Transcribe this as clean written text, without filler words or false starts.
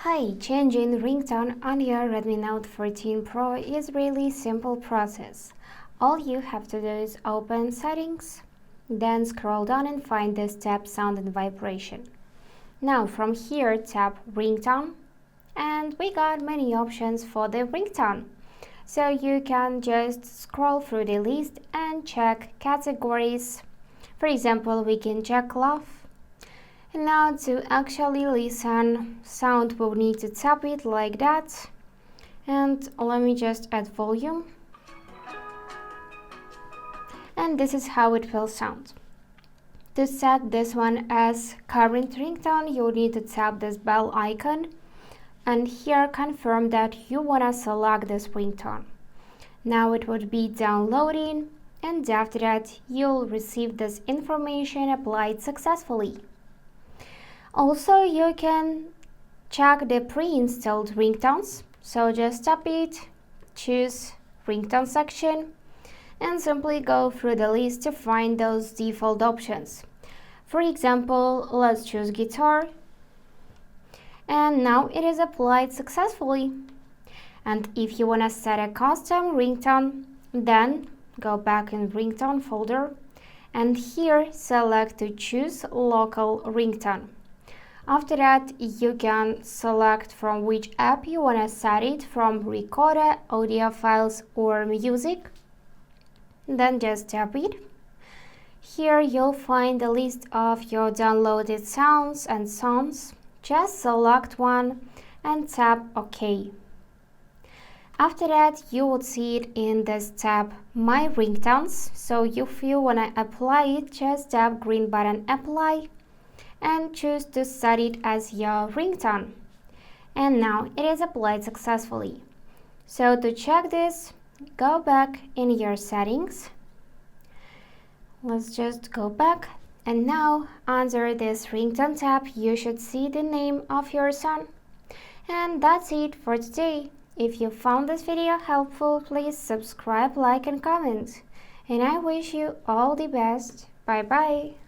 Hi, changing ringtone on your Redmi Note 14 Pro is really simple process. All you have to do is open Settings, then scroll down and find this tab Sound and Vibration. Now from here tap Ringtone, and we got many options for the ringtone. So you can just scroll through the list and check categories. For example, we can check love. And now to actually listen sound, we'll need to tap it like that. And let me just add volume. And this is how it will sound. To set this one as current ringtone, you'll need to tap this bell icon. And here confirm that you want to select this ringtone. Now it would be downloading, and after that you'll receive this information applied successfully. Also, you can check the pre-installed ringtones. So just tap it, choose ringtone section, and simply go through the list to find those default options. For example, let's choose guitar. And now it is applied successfully. And if you want to set a custom ringtone, then go back in ringtone folder and here select to choose local ringtone. After that, you can select from which app you want to set it, from recorder, audio files or music. Then just tap it. Here you'll find a list of your downloaded sounds and songs. Just select one and tap OK. After that, you will see it in this tab My Ringtones. So if you want to apply it, just tap green button Apply and choose to set it as your ringtone. And now it is applied successfully. So to check this, go back in your settings. Let's just go back. And now under this ringtone tab, you should see the name of your song. And that's it for today. If you found this video helpful, please subscribe, like and comment. And I wish you all the best. Bye bye.